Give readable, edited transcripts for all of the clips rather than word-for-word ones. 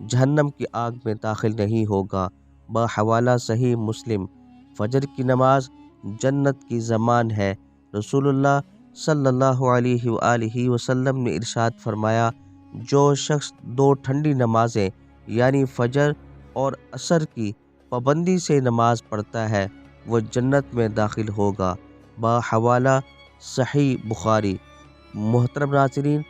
جہنم کی آگ میں داخل نہیں ہوگا۔ بحوالہ صحیح مسلم۔ فجر کی نماز جنت کی ضمان ہے۔ رسول اللہ صلی اللہ علیہ وآلہ وسلم نے ارشاد فرمایا، جو شخص 2 ٹھنڈی نمازیں یعنی فجر اور عصر کی پابندی سے نماز پڑھتا ہے وہ جنت میں داخل ہوگا۔ بحوالہ صحیح بخاری۔ محترم ناظرین،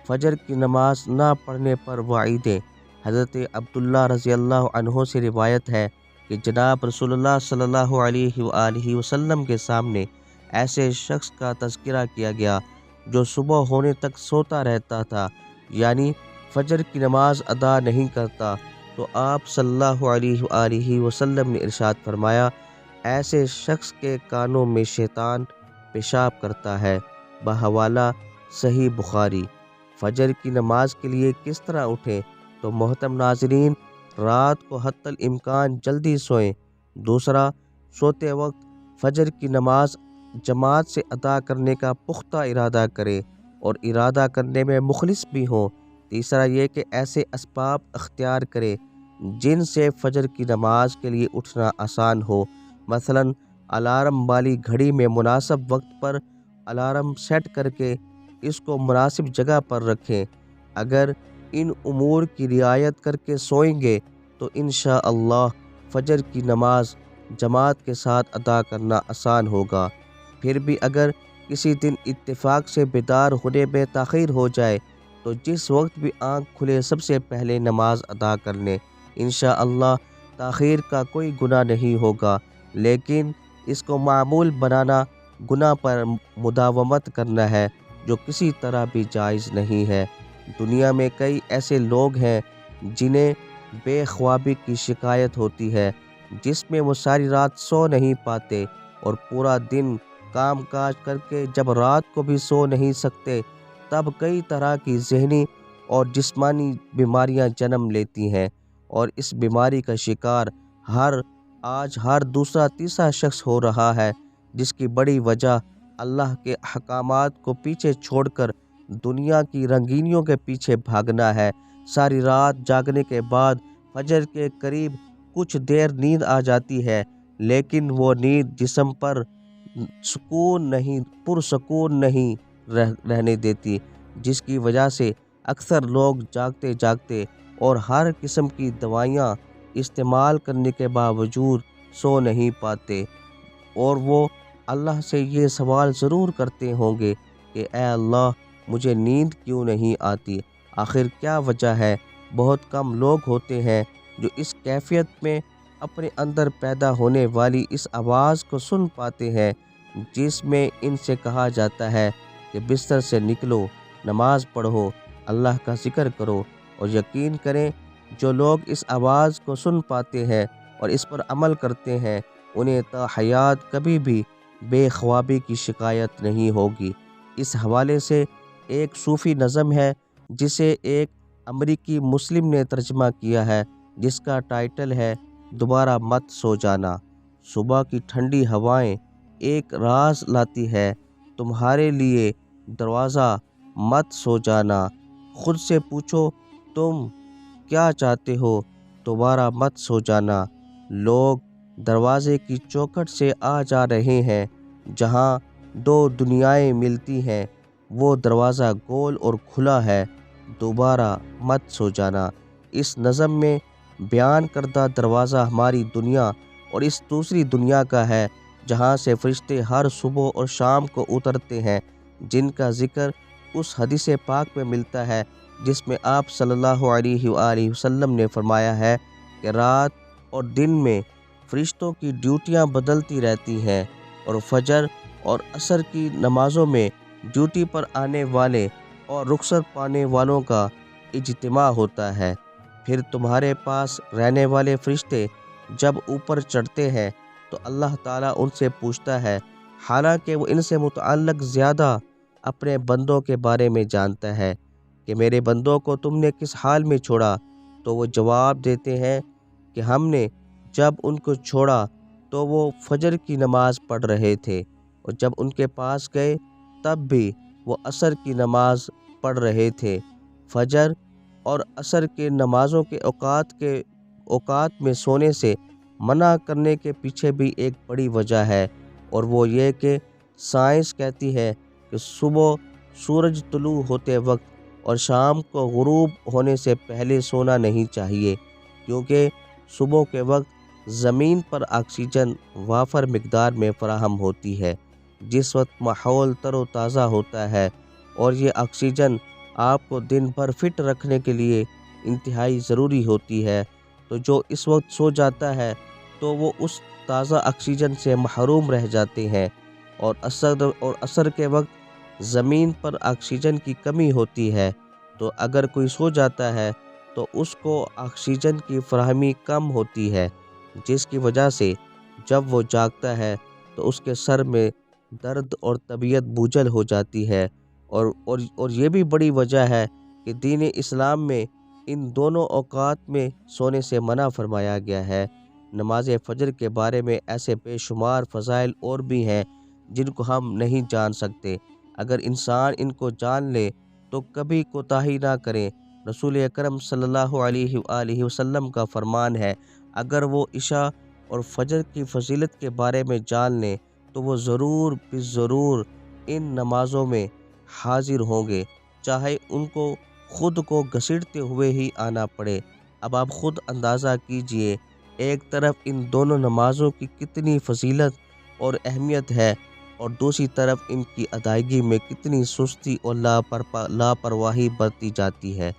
فجر کی نماز نہ پڑھنے پر وعیدیں۔ حضرت عبداللہ رضی اللہ عنہ سے روایت ہے کہ جناب رسول اللہ صلی اللہ علیہ وآلہ وسلم کے سامنے ایسے شخص کا تذکرہ کیا گیا جو صبح ہونے تک سوتا رہتا تھا، یعنی فجر کی نماز ادا نہیں کرتا، تو آپ صلی اللہ علیہ وآلہ وسلم نے ارشاد فرمایا، ایسے شخص کے کانوں میں شیطان پیشاب کرتا ہے۔ بحوالہ صحیح بخاری۔ فجر کی نماز کے لیے کس طرح اٹھیں؟ تو محترم ناظرین، رات کو حتی الامکان جلدی سوئیں۔ دوسرا، سوتے وقت فجر کی نماز جماعت سے ادا کرنے کا پختہ ارادہ کریں اور ارادہ کرنے میں مخلص بھی ہوں۔ تیسرا یہ کہ ایسے اسباب اختیار کریں جن سے فجر کی نماز کے لیے اٹھنا آسان ہو، مثلا الارم والی گھڑی میں مناسب وقت پر الارم سیٹ کر کے اس کو مناسب جگہ پر رکھیں۔ اگر ان امور کی رعایت کر کے سوئیں گے تو انشاءاللہ فجر کی نماز جماعت کے ساتھ ادا کرنا آسان ہوگا۔ پھر بھی اگر کسی دن اتفاق سے بیدار ہونے میں تاخیر ہو جائے تو جس وقت بھی آنکھ کھلے سب سے پہلے نماز ادا کر لیں۔ انشاءاللہ تاخیر کا کوئی گناہ نہیں ہوگا، لیکن اس کو معمول بنانا گناہ پر مداومت کرنا ہے جو کسی طرح بھی جائز نہیں ہے۔ دنیا میں کئی ایسے لوگ ہیں جنہیں بے خوابی کی شکایت ہوتی ہے، جس میں وہ ساری رات سو نہیں پاتے اور پورا دن کام کاج کر کے جب رات کو بھی سو نہیں سکتے، تب کئی طرح کی ذہنی اور جسمانی بیماریاں جنم لیتی ہیں، اور اس بیماری کا شکار آج ہر دوسرا تیسرا شخص ہو رہا ہے، جس کی بڑی وجہ اللہ کے احکامات کو پیچھے چھوڑ کر دنیا کی رنگینیوں کے پیچھے بھاگنا ہے۔ ساری رات جاگنے کے بعد فجر کے قریب کچھ دیر نیند آ جاتی ہے، لیکن وہ نیند جسم پر پرسکون نہیں رہنے دیتی، جس کی وجہ سے اکثر لوگ جاگتے جاگتے اور ہر قسم کی دوائیاں استعمال کرنے کے باوجود سو نہیں پاتے، اور وہ اللہ سے یہ سوال ضرور کرتے ہوں گے کہ اے اللہ مجھے نیند کیوں نہیں آتی؟ آخر کیا وجہ ہے؟ بہت کم لوگ ہوتے ہیں جو اس کیفیت میں اپنے اندر پیدا ہونے والی اس آواز کو سن پاتے ہیں جس میں ان سے کہا جاتا ہے کہ بستر سے نکلو، نماز پڑھو، اللہ کا ذکر کرو، اور یقین کریں جو لوگ اس آواز کو سن پاتے ہیں اور اس پر عمل کرتے ہیں انہیں تا حیات کبھی بھی بے خوابی کی شکایت نہیں ہوگی۔ اس حوالے سے ایک صوفی نظم ہے جسے ایک امریکی مسلم نے ترجمہ کیا ہے، جس کا ٹائٹل ہے دوبارہ مت سو جانا۔ صبح کی ٹھنڈی ہوائیں ایک راز لاتی ہے تمہارے لیے، دروازہ مت سو جانا۔ خود سے پوچھو تم کیا چاہتے ہو، دوبارہ مت سو جانا۔ لوگ دروازے کی چوکھٹ سے آ جا رہے ہیں، جہاں 2 دنیائیں ملتی ہیں، وہ دروازہ گول اور کھلا ہے، دوبارہ مت سو جانا۔ اس نظم میں بیان کردہ دروازہ ہماری دنیا اور اس دوسری دنیا کا ہے جہاں سے فرشتے ہر صبح اور شام کو اترتے ہیں، جن کا ذکر اس حدیث پاک میں ملتا ہے جس میں آپ صلی اللہ علیہ وآلہ وسلم نے فرمایا ہے کہ رات اور دن میں فرشتوں کی ڈیوٹیاں بدلتی رہتی ہیں، اور فجر اور عصر کی نمازوں میں ڈیوٹی پر آنے والے اور رخصت پانے والوں کا اجتماع ہوتا ہے۔ پھر تمہارے پاس رہنے والے فرشتے جب اوپر چڑھتے ہیں تو اللہ تعالیٰ ان سے پوچھتا ہے، حالانکہ وہ ان سے متعلق زیادہ اپنے بندوں کے بارے میں جانتا ہے، کہ میرے بندوں کو تم نے کس حال میں چھوڑا؟ تو وہ جواب دیتے ہیں کہ ہم نے جب ان کو چھوڑا تو وہ فجر کی نماز پڑھ رہے تھے، اور جب ان کے پاس گئے تب بھی وہ عصر کی نماز پڑھ رہے تھے۔ فجر اور عصر کے نمازوں کے اوقات میں سونے سے منع کرنے کے پیچھے بھی ایک بڑی وجہ ہے، اور وہ یہ کہ سائنس کہتی ہے کہ صبح سورج طلوع ہوتے وقت اور شام کو غروب ہونے سے پہلے سونا نہیں چاہیے، کیونکہ صبح کے وقت زمین پر آکسیجن وافر مقدار میں فراہم ہوتی ہے، جس وقت ماحول تر و تازہ ہوتا ہے، اور یہ آکسیجن آپ کو دن بھر فٹ رکھنے کے لیے انتہائی ضروری ہوتی ہے۔ تو جو اس وقت سو جاتا ہے تو وہ اس تازہ آکسیجن سے محروم رہ جاتے ہیں، اور عصر کے وقت زمین پر آکسیجن کی کمی ہوتی ہے، تو اگر کوئی سو جاتا ہے تو اس کو آکسیجن کی فراہمی کم ہوتی ہے، جس کی وجہ سے جب وہ جاگتا ہے تو اس کے سر میں درد اور طبیعت بوجھل ہو جاتی ہے، اور یہ بھی بڑی وجہ ہے کہ دین اسلام میں ان دونوں اوقات میں سونے سے منع فرمایا گیا ہے۔ نماز فجر کے بارے میں ایسے بے شمار فضائل اور بھی ہیں جن کو ہم نہیں جان سکتے، اگر انسان ان کو جان لے تو کبھی کوتاہی نہ کرے۔ رسول اکرم صلی اللہ علیہ وآلہ وسلم کا فرمان ہے، اگر وہ عشاء اور فجر کی فضیلت کے بارے میں جان لیں تو وہ ضرور ضرور ان نمازوں میں حاضر ہوں گے، چاہے ان کو خود کو گھسیٹتے ہوئے ہی آنا پڑے۔ اب آپ خود اندازہ کیجئے، ایک طرف ان دونوں نمازوں کی کتنی فضیلت اور اہمیت ہے، اور دوسری طرف ان کی ادائیگی میں کتنی سستی اور لاپرواہی برتی جاتی ہے۔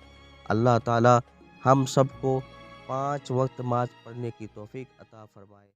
اللہ تعالی ہم سب کو 5 وقت نماز پڑھنے کی توفیق عطا فرمائے۔